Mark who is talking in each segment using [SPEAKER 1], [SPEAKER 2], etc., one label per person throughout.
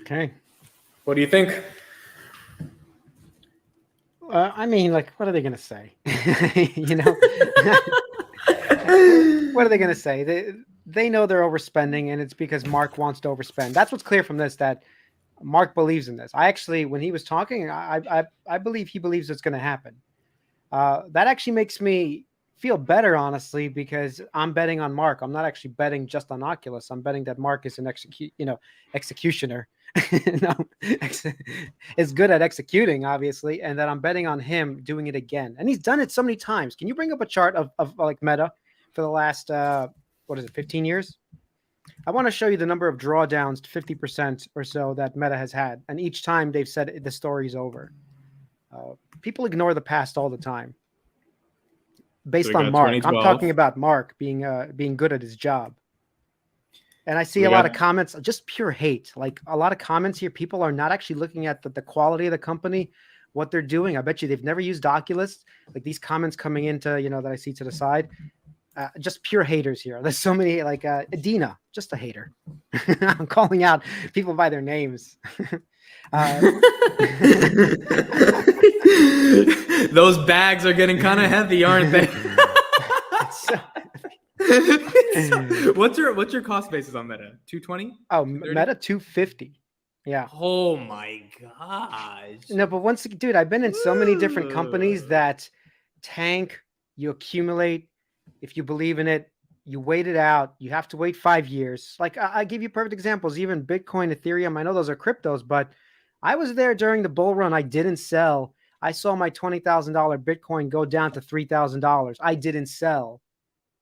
[SPEAKER 1] Okay.
[SPEAKER 2] What do you think?
[SPEAKER 1] I mean, like, what are they going to say? You know, what are they going to say? They know they're overspending, and it's because Mark wants to overspend. That's what's clear from this, that Mark believes in this. I actually, when he was talking, I believe he believes it's going to happen. That actually makes me feel better, honestly, because I'm betting on Mark. I'm not actually betting just on Oculus. I'm betting that Mark is an executioner. No, is good at executing, obviously, and that I'm betting on him doing it again. And he's done it so many times. Can you bring up a chart of like Meta for the last 15 years? I want to show you the number of drawdowns to 50% or so that Meta has had, and each time they've said the story's over. People ignore the past all the time. Based on Mark, I'm talking about Mark being good at his job. And I see a lot of comments, just pure hate. Like a lot of comments here, people are not actually looking at the quality of the company, what they're doing. I bet you they've never used Oculus. Like these comments coming into, that I see to the side, just pure haters here. There's so many, like Adina, just a hater. I'm calling out people by their names.
[SPEAKER 2] Those bags are getting kind of heavy, aren't they? What's your cost basis on Meta? 220?
[SPEAKER 1] Oh, Meta 250. Yeah.
[SPEAKER 2] Oh my gosh.
[SPEAKER 1] No, but dude, I've been in so many different companies that tank, you accumulate. If you believe in it, you wait it out. You have to wait 5 years. Like I give you perfect examples, even Bitcoin, Ethereum. I know those are cryptos, but I was there during the bull run. I didn't sell. I saw my $20,000 Bitcoin go down to $3,000. I didn't sell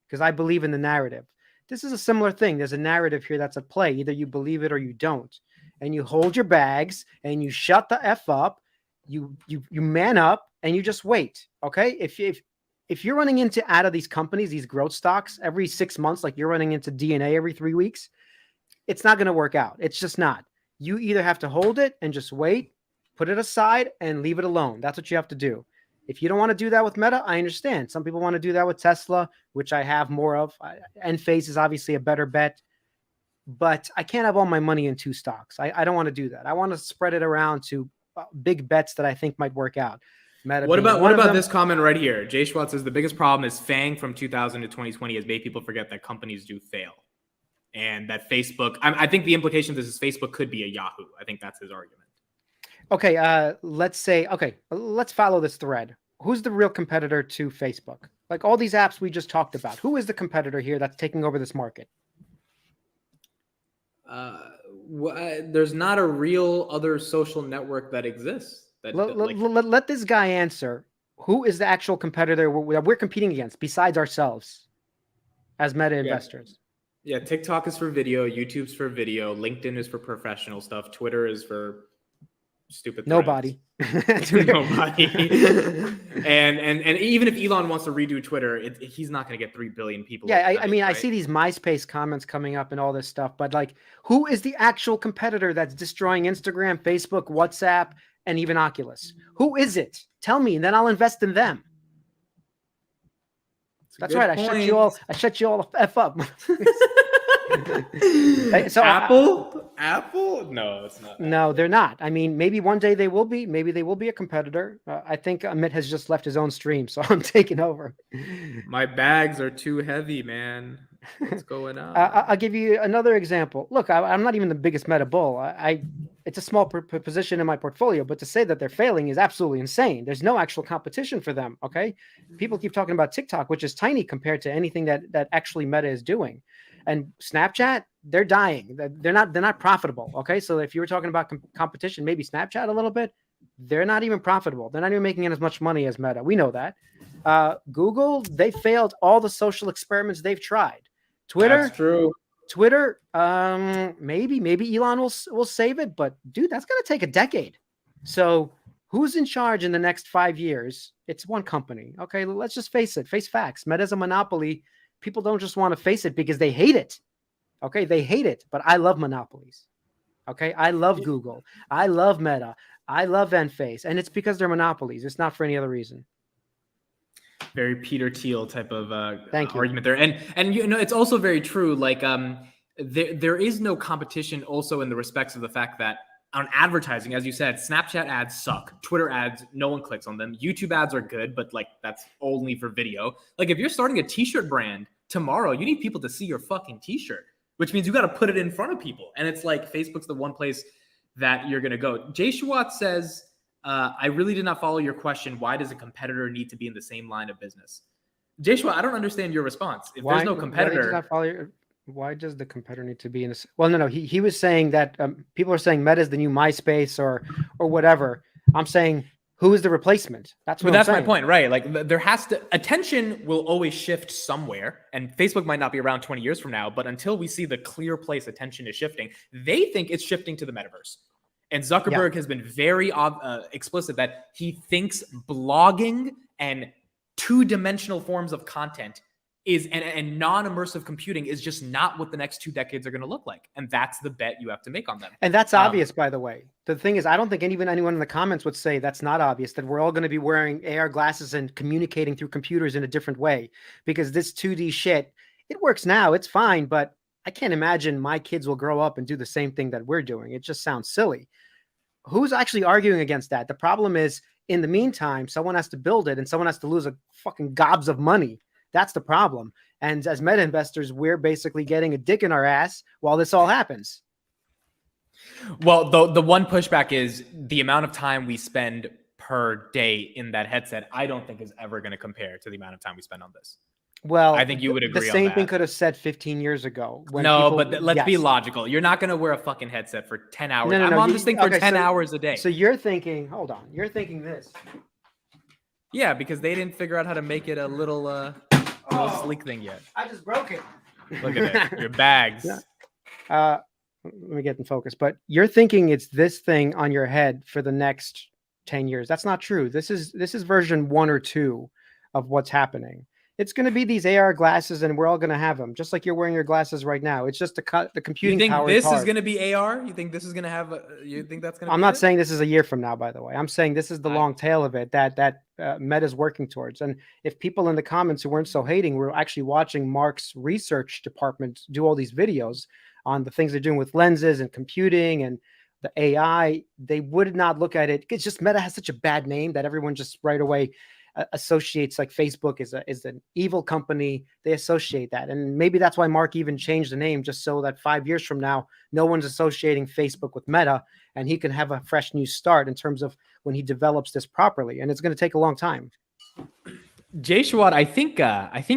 [SPEAKER 1] because I believe in the narrative. This is a similar thing. There's a narrative here that's at play. Either you believe it or you don't. And you hold your bags and you shut the F up. You man up and you just wait. Okay. If you're running into out of these companies, these growth stocks every 6 months, like you're running into DNA every 3 weeks, it's not going to work out. It's just not. You either have to hold it and just wait, put it aside and leave it alone. That's what you have to do. If you don't want to do that with Meta, I understand. Some people want to do that with Tesla, which I have more of. Enphase is obviously a better bet, but I can't have all my money in 2 stocks. I don't want to do that. I want to spread it around to big bets that I think might work out.
[SPEAKER 2] Meta what about this comment right here? Jay Schwartz says the biggest problem is FANG from 2000 to 2020 has made people forget that companies do fail. And that Facebook, I think the implication of this is Facebook could be a Yahoo. I think that's his argument.
[SPEAKER 1] Okay, let's follow this thread. Who's the real competitor to Facebook? Like all these apps we just talked about, who is the competitor here that's taking over this market?
[SPEAKER 2] There's not a real other social network that exists.
[SPEAKER 1] Let this guy answer. Who is the actual competitor we're competing against besides ourselves as Meta investors?
[SPEAKER 2] Yeah, TikTok is for video, YouTube's for video, LinkedIn is for professional stuff, Twitter is for stupid
[SPEAKER 1] nobody.
[SPEAKER 2] Nobody. and even if Elon wants to redo Twitter, he's not going to get 3 billion people.
[SPEAKER 1] Yeah, I mean, right? I see these MySpace comments coming up and all this stuff, but like, who is the actual competitor that's destroying Instagram, Facebook, WhatsApp, and even Oculus? Who is it? Tell me, and then I'll invest in them. That's right. Point. I shut you all the F up.
[SPEAKER 2] So Apple? No, it's not.
[SPEAKER 1] No, they're not. I mean, maybe one day they will be. Maybe they will be a competitor. I think Amit has just left his own stream, so I'm taking over.
[SPEAKER 2] My bags are too heavy, man. What's going on?
[SPEAKER 1] I'll give you another example. Look, I'm not even the biggest Meta bull. It's a small position in my portfolio, but to say that they're failing is absolutely insane. There's no actual competition for them. Okay, people keep talking about TikTok, which is tiny compared to anything that actually Meta is doing. And Snapchat, they're dying. They're not profitable. Okay, so if you were talking about competition, maybe Snapchat a little bit, they're not even profitable. They're not even making as much money as Meta. We know that. Google, they failed all the social experiments they've tried. Twitter,
[SPEAKER 2] that's true.
[SPEAKER 1] Twitter, maybe Elon will save it, but dude, that's gonna take a decade. So who's in charge in the next 5 years? It's one company. Okay, let's just face facts. Meta's a monopoly. People don't just want to face it because they hate it. Okay, they hate it, but I love monopolies. Okay, I love Google. I love Meta. I love Enphase, and it's because they're monopolies. It's not for any other reason.
[SPEAKER 2] Very Peter Thiel type of argument there, and it's also very true. Like there is no competition also in the respects of the fact that on advertising, as you said, Snapchat ads suck. Twitter ads, no one clicks on them. YouTube ads are good, but like that's only for video. Like if you're starting a t-shirt brand tomorrow, you need people to see your fucking t-shirt, which means you got to put it in front of people. And it's like Facebook's the one place that you're going to go. Jay Schwartz says, I really did not follow your question. Why does a competitor need to be in the same line of business? Jay Schwartz, I don't understand your response. If there's no competitor...
[SPEAKER 1] Why does the competitor need to be in this? Well, no. He was saying that people are saying Meta is the new MySpace or whatever. I'm saying, who is the replacement? That's
[SPEAKER 2] my point, right? Like there has to, attention will always shift somewhere, and Facebook might not be around 20 years from now, but until we see the clear place attention is shifting, they think it's shifting to the metaverse. And Zuckerberg has been very explicit that he thinks blogging and two-dimensional forms of content is and non-immersive computing is just not what the next 2 decades are going to look like. And that's the bet you have to make on them.
[SPEAKER 1] And that's obvious, by the way. The thing is, I don't think anyone in the comments would say that's not obvious, that we're all going to be wearing AR glasses and communicating through computers in a different way, because this 2D shit, it works now. It's fine. But I can't imagine my kids will grow up and do the same thing that we're doing. It just sounds silly. Who's actually arguing against that? The problem is, in the meantime, someone has to build it and someone has to lose a fucking gobs of money. That's the problem. And as meta investors, we're basically getting a dick in our ass while this all happens.
[SPEAKER 2] Well, the one pushback is the amount of time we spend per day in that headset, I don't think is ever going to compare to the amount of time we spend on this.
[SPEAKER 1] Well,
[SPEAKER 2] I think you would agree
[SPEAKER 1] the
[SPEAKER 2] on
[SPEAKER 1] same
[SPEAKER 2] that.
[SPEAKER 1] thing could have said 15 years ago.
[SPEAKER 2] But let's be logical. You're not going to wear a fucking headset for 10 hours.
[SPEAKER 1] No,
[SPEAKER 2] I'm on this thing for 10 hours a day.
[SPEAKER 1] So you're thinking, hold on, you're thinking this.
[SPEAKER 2] Yeah, because they didn't figure out how to make it a little sleek thing yet.
[SPEAKER 1] I just broke it.
[SPEAKER 2] Look at it. Your bags.
[SPEAKER 1] Yeah. Let me get in focus. But you're thinking it's this thing on your head for the next 10 years. That's not true. This is version 1 or 2 of what's happening. It's going to be these AR glasses, and we're all going to have them, just like you're wearing your glasses right now. It's just the computing power.
[SPEAKER 2] You think this is going to be AR? You think this is going to have? You think that's going to?
[SPEAKER 1] I'm not saying this is a year from now, by the way. I'm saying this is the long tail of it that Meta's working towards. And if people in the comments who weren't so hating were actually watching Mark's research department do all these videos on the things they're doing with lenses and computing and the AI, they would not look at it. It's just Meta has such a bad name that everyone just right away associates like Facebook is an evil company. They associate that. And maybe that's why Mark even changed the name, just so that 5 years from now, no one's associating Facebook with Meta and he can have a fresh new start in terms of when he develops this properly. And it's going to take a long time.
[SPEAKER 2] Jay Schwad, I think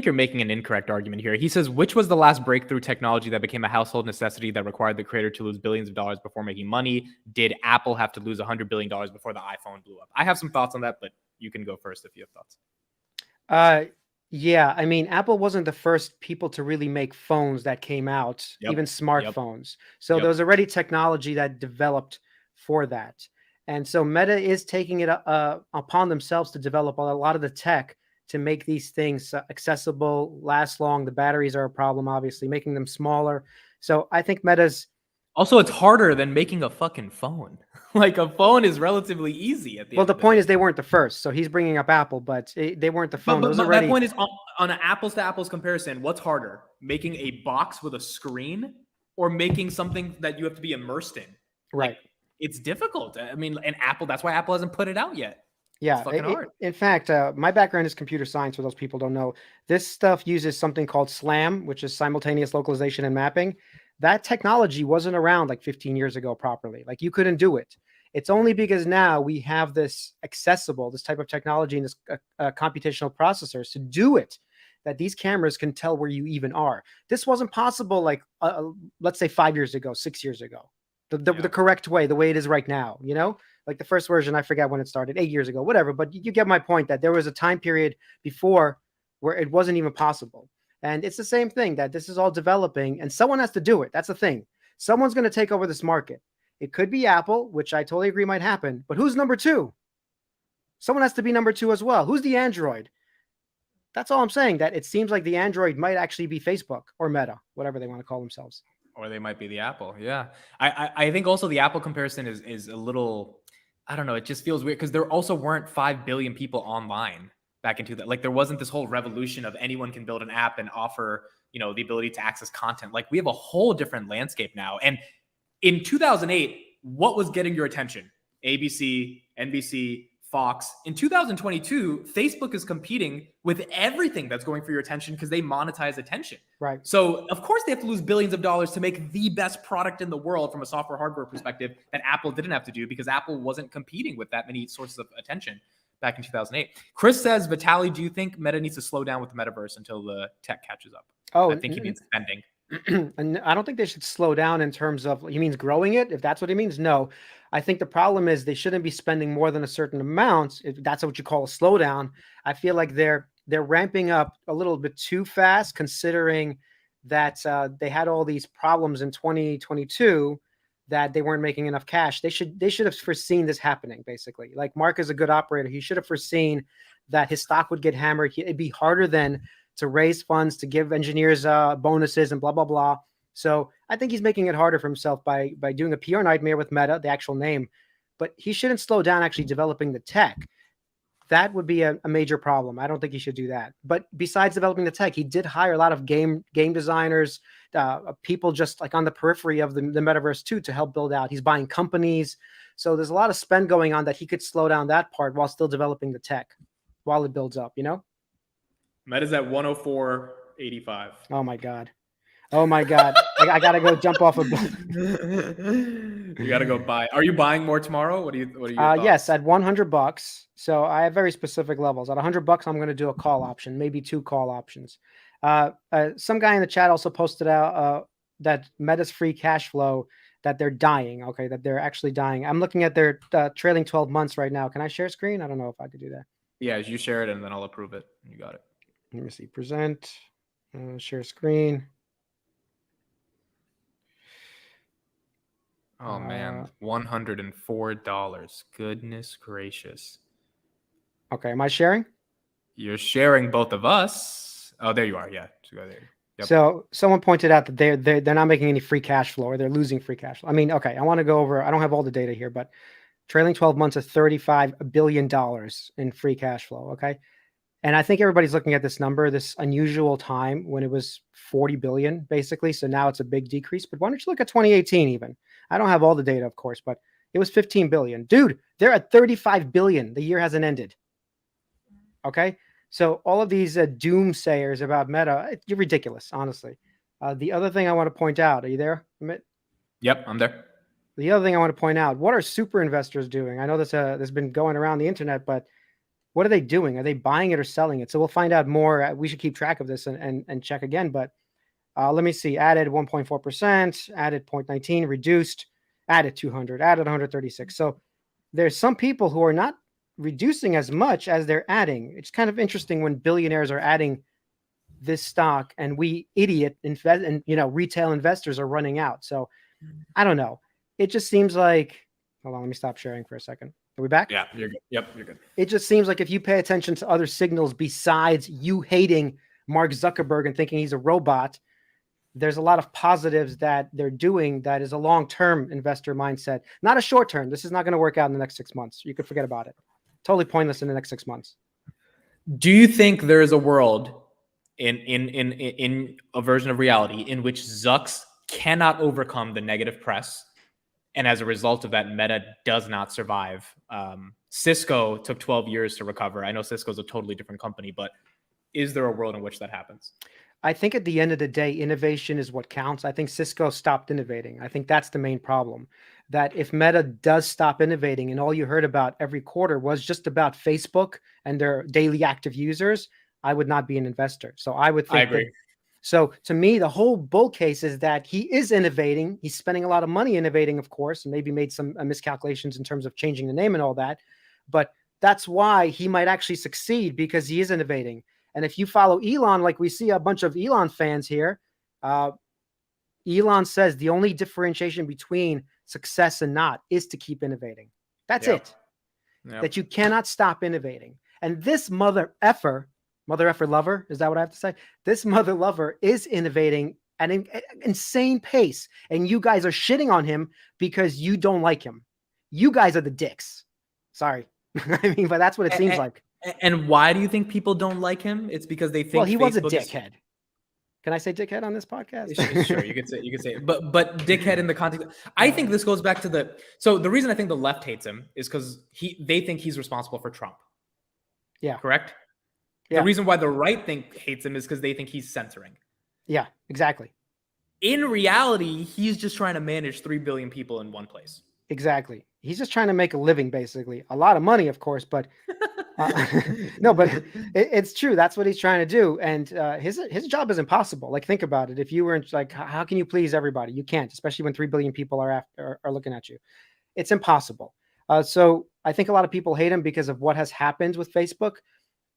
[SPEAKER 2] you're making an incorrect argument here. He says, which was the last breakthrough technology that became a household necessity that required the creator to lose billions of dollars before making money? Did Apple have to lose $100 billion before the iPhone blew up? I have some thoughts on that, but you can go first if you have thoughts.
[SPEAKER 1] Yeah, I mean, Apple wasn't the first people to really make phones that came out, even smartphones. So there was already technology that developed for that. And so Meta is taking it upon themselves to develop a lot of the tech to make these things accessible, last long. The batteries are a problem, obviously, making them smaller. So I think Meta's...
[SPEAKER 2] Also, it's harder than making a fucking phone. Like a phone is relatively easy at the end.
[SPEAKER 1] The point is they weren't the first. So he's bringing up Apple, but they weren't the phone.
[SPEAKER 2] But my point is on an apples to apples comparison, what's harder? Making a box with a screen or making something that you have to be immersed in?
[SPEAKER 1] Right.
[SPEAKER 2] Like, it's difficult. I mean, and Apple, that's why Apple hasn't put it out yet.
[SPEAKER 1] Yeah, in fact, my background is computer science. For those people who don't know, this stuff uses something called SLAM, which is simultaneous localization and mapping. That technology wasn't around like 15 years ago properly. Like you couldn't do it. It's only because now we have this accessible, this type of technology and this computational processors to do it, that these cameras can tell where you even are. This wasn't possible like, let's say 5 years ago, 6 years ago, the correct way, the way it is right now, you know? Like the first version, I forget when it started, 8 years ago, whatever. But you get my point that there was a time period before where it wasn't even possible. And it's the same thing, that this is all developing and someone has to do it. That's the thing. Someone's going to take over this market. It could be Apple, which I totally agree might happen. But who's number 2? Someone has to be number 2 as well. Who's the Android? That's all I'm saying, that it seems like the Android might actually be Facebook or Meta, whatever they want to call themselves.
[SPEAKER 2] Or they might be the Apple. Yeah. I think also the Apple comparison is a little... I don't know. It just feels weird because there also weren't 5 billion people online back into that. Like there wasn't this whole revolution of anyone can build an app and offer, the ability to access content. Like we have a whole different landscape now. And in 2008, what was getting your attention? ABC, NBC, Fox. In 2022, Facebook is competing with everything that's going for your attention because they monetize attention.
[SPEAKER 1] Right.
[SPEAKER 2] So of course they have to lose billions of dollars to make the best product in the world from a software hardware perspective that Apple didn't have to do because Apple wasn't competing with that many sources of attention back in 2008. Chris says, Vitaly, do you think Meta needs to slow down with the metaverse until the tech catches up?
[SPEAKER 1] Oh,
[SPEAKER 2] I think he means spending.
[SPEAKER 1] And I don't think they should slow down in terms of, he means growing it. If that's what he means, no. I think the problem is they shouldn't be spending more than a certain amount. If that's what you call a slowdown, I feel like they're ramping up a little bit too fast, considering that they had all these problems in 2022 that they weren't making enough cash. They should have foreseen this happening, basically. Like Mark is a good operator. He should have foreseen that his stock would get hammered. It'd be harder then to raise funds, to give engineers bonuses and blah, blah, blah. So I think he's making it harder for himself by doing a PR nightmare with Meta, the actual name. But he shouldn't slow down actually developing the tech. That would be a major problem. I don't think he should do that. But besides developing the tech, he did hire a lot of game designers, people just like on the periphery of the metaverse too, to help build out. He's buying companies. So there's a lot of spend going on that he could slow down that part while still developing the tech while it builds up,
[SPEAKER 2] Meta's at 104.85.
[SPEAKER 1] Oh my God. I gotta go jump off a
[SPEAKER 2] You gotta go buy. Are you buying more tomorrow? What are you
[SPEAKER 1] yes, at $100. So I have very specific levels. At $100, I'm going to do a call option, maybe 2 call options. Some guy in the chat also posted out that Meta's free cash flow, that they're dying. Okay, that they're actually dying. I'm looking at their trailing 12 months right now. Can I share screen? I don't know if I could do that.
[SPEAKER 2] Yeah, you share it and then I'll approve it. You got it.
[SPEAKER 1] Let me see. Present, share screen.
[SPEAKER 2] Oh man, $104. Goodness gracious.
[SPEAKER 1] Okay, am I sharing?
[SPEAKER 2] You're sharing both of us. Oh, there you are. Yeah. There. Yep.
[SPEAKER 1] So someone pointed out that they're not making any free cash flow, or they're losing free cash flow. I mean, okay, I want to go over. I don't have all the data here, but trailing 12 months of $35 billion in free cash flow. Okay. And I think everybody's looking at this number, this unusual time when it was 40 billion, basically. So now it's a big decrease. But why don't you look at 2018 even? I don't have all the data, of course, but it was 15 billion. Dude, they're at 35 billion. The year hasn't ended. Okay. So all of these doomsayers about Meta, you're ridiculous, honestly. The other thing I want to point out, are you there, Amit?
[SPEAKER 2] Yep, I'm there.
[SPEAKER 1] The other thing I want to point out, what are super investors doing? I know this has been going around the internet, but what are they doing? Are they buying it or selling it? So we'll find out more. We should keep track of this and check again. But let me see. Added 1.4%, added 0.19, reduced, added 200, added 136. So there's some people who are not reducing as much as they're adding. It's kind of interesting when billionaires are adding this stock and we retail investors are running out. So I don't know. It just seems like, hold on, let me stop sharing for a second. Are we back?
[SPEAKER 2] Yeah, you're good. Yep, you're good.
[SPEAKER 1] It just seems like if you pay attention to other signals besides you hating Mark Zuckerberg and thinking he's a robot, there's a lot of positives that they're doing that is a long-term investor mindset, not a short-term. This is not going to work out in the next 6 months. You could forget about it. Totally pointless in the next 6 months.
[SPEAKER 2] Do you think there is a world in a version of reality in which Zucks cannot overcome the negative press, and as a result of that, Meta does not survive? Cisco took 12 years to recover. I know Cisco's a totally different company, but is there a world in which that happens?
[SPEAKER 1] I think at the end of the day, innovation is what counts. I think Cisco stopped innovating. I think that's the main problem. That if Meta does stop innovating and all you heard about every quarter was just about Facebook and their daily active users, I would not be an investor. So I would think
[SPEAKER 2] I agree.
[SPEAKER 1] So to me, the whole bull case is that he is innovating. He's spending a lot of money innovating, of course, and maybe made some miscalculations in terms of changing the name and all that. But that's why he might actually succeed, because he is innovating. And if you follow Elon, like we see a bunch of Elon fans here, Elon says the only differentiation between success and not is to keep innovating. That's it. Yep. That you cannot stop innovating. And this mother effer lover, is that what I have to say? This mother lover is innovating at an insane pace. And you guys are shitting on him because you don't like him. You guys are the dicks. Sorry. I mean, but that's what it seems like.
[SPEAKER 2] And why do you think people don't like him? It's because they think
[SPEAKER 1] Well, he was a
[SPEAKER 2] Facebook is-
[SPEAKER 1] dickhead. Can I say dickhead on this podcast?
[SPEAKER 2] Sure, you could say it. But dickhead in the context. I think this goes back to the reason I think the left hates him is because they think he's responsible for Trump.
[SPEAKER 1] Yeah.
[SPEAKER 2] Correct?
[SPEAKER 1] Yeah.
[SPEAKER 2] The reason why the right hates him is because they think he's censoring.
[SPEAKER 1] Yeah, exactly.
[SPEAKER 2] In reality, he's just trying to manage 3 billion people in one place.
[SPEAKER 1] Exactly. He's just trying to make a living, basically. A lot of money, of course, but no, but it's true. That's what he's trying to do. And his job is impossible. Like, think about it. If you were like, how can you please everybody? You can't, especially when 3 billion people are looking at you. It's impossible. So I think a lot of people hate him because of what has happened with Facebook.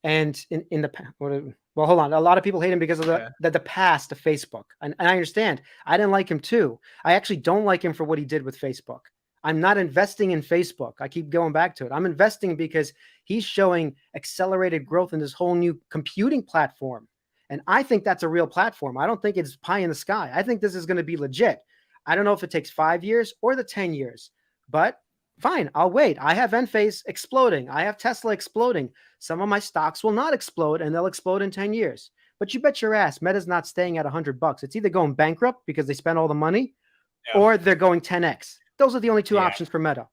[SPEAKER 1] And in the well, hold on. A lot of people hate him because of the past of Facebook. And I understand. I didn't like him too. I actually don't like him for what he did with Facebook. I'm not investing in Facebook. I keep going back to it. I'm investing because he's showing accelerated growth in this whole new computing platform. And I think that's a real platform. I don't think it's pie in the sky. I think this is going to be legit. I don't know if it takes 5 years or the 10 years, but fine, I'll wait. I have Enphase exploding. I have Tesla exploding. Some of my stocks will not explode and they'll explode in 10 years. But you bet your ass Meta's not staying at $100. It's either going bankrupt because they spent all the money or they're going 10x. Those are the only two options for Meta.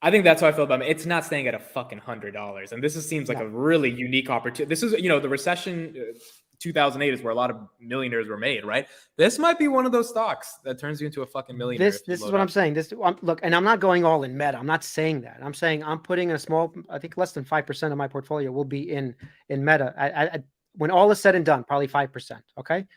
[SPEAKER 2] I think that's how I feel about it. It's not staying at a fucking $100. And this seems like a really unique opportunity. This is, the recession 2008 is where a lot of millionaires were made, right? This might be one of those stocks that turns you into a fucking millionaire.
[SPEAKER 1] This is what I'm saying. Look, and I'm not going all in Meta. I'm not saying that. I'm saying I'm putting a small, I think less than 5% of my portfolio will be in Meta. When all is said and done, probably 5%. Okay.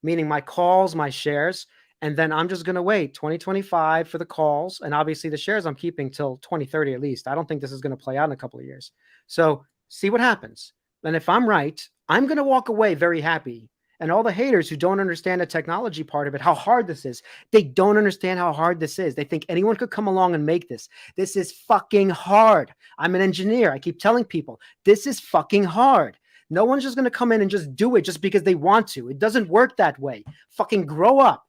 [SPEAKER 1] Meaning my calls, my shares. And then I'm just going to wait 2025 for the calls. And obviously the shares I'm keeping till 2030 at least. I don't think this is going to play out in a couple of years. So see what happens. And if I'm right, I'm going to walk away very happy. And all the haters who don't understand the technology part of it, how hard this is, they don't understand how hard this is. They think anyone could come along and make this. This is fucking hard. I'm an engineer. I keep telling people, this is fucking hard. No one's just going to come in and just do it just because they want to. It doesn't work that way. Fucking grow up.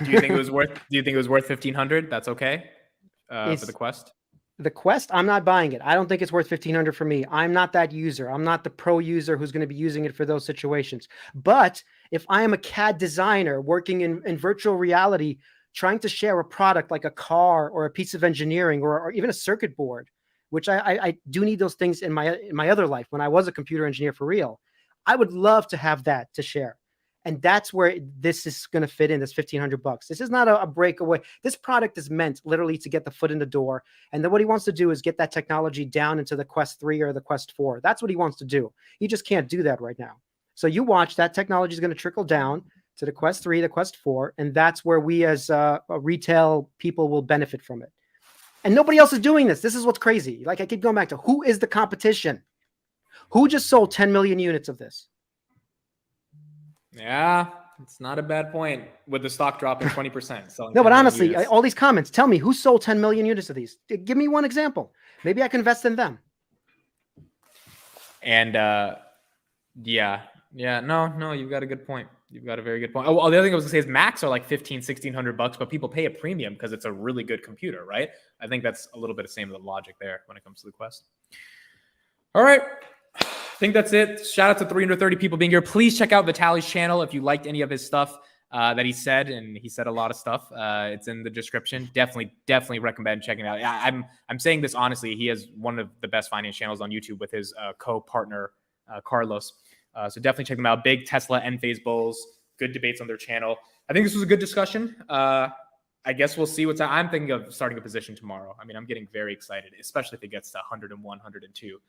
[SPEAKER 2] Do you think it was worth 1,500? That's okay for the Quest.
[SPEAKER 1] The Quest, I'm not buying it. I don't think it's worth 1,500 for me. I'm not that user. I'm not the pro user who's going to be using it for those situations. But if I am a CAD designer working in virtual reality, trying to share a product like a car or a piece of engineering or even a circuit board, which I do need those things in my other life when I was a computer engineer for real, I would love to have that to share. And that's where this is going to fit in, this $1,500. This is not a breakaway. This product is meant literally to get the foot in the door. And then what he wants to do is get that technology down into the Quest 3 or the Quest 4. That's what he wants to do. He just can't do that right now. So you watch, that technology is going to trickle down to the Quest 3, the Quest 4. And that's where we as retail people will benefit from it. And nobody else is doing this. This is what's crazy. Like I keep going back to, who is the competition? Who just sold 10 million units of this?
[SPEAKER 2] Yeah, it's not a bad point with the stock dropping 20%.
[SPEAKER 1] No, but honestly, all these comments, tell me who sold 10 million units of these? Give me one example. Maybe I can invest in them.
[SPEAKER 2] And no, you've got a good point. You've got a very good point. Oh, the other thing I was gonna say is Macs are like $1,500, but people pay a premium because it's a really good computer, right? I think that's a little bit of same of the logic there when it comes to the Quest. All right. I think that's it. Shout out to 330 people being here. Please check out Vitaly's channel if you liked any of his stuff that he said, and he said a lot of stuff. It's in the description. Definitely recommend checking it out. I'm saying this honestly. He has one of the best finance channels on YouTube with his co-partner Carlos. So definitely check them out. Big Tesla Enphase bulls. Good debates on their channel. I think this was a good discussion. I guess we'll see what's. I'm thinking of starting a position tomorrow. I mean, I'm getting very excited, especially if it gets to 101, 102.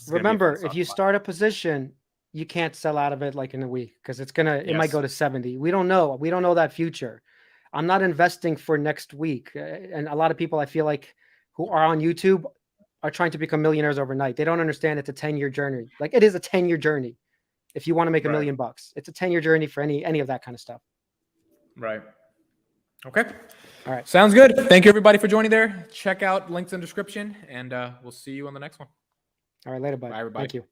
[SPEAKER 1] Remember, if you start a position, you can't sell out of it like in a week because it might go to 70. We don't know. We don't know that future. I'm not investing for next week. And a lot of people I feel like who are on YouTube are trying to become millionaires overnight. They don't understand it's a 10-year journey. Like it is a 10-year journey. If you want to make $1 million, it's a 10-year journey for any of that kind of stuff.
[SPEAKER 2] Right. Okay.
[SPEAKER 1] All right.
[SPEAKER 2] Sounds good. Thank you everybody for joining there. Check out links in the description and we'll see you on the next one.
[SPEAKER 1] All right, later, bye.
[SPEAKER 2] Bye, everybody.
[SPEAKER 1] Thank you.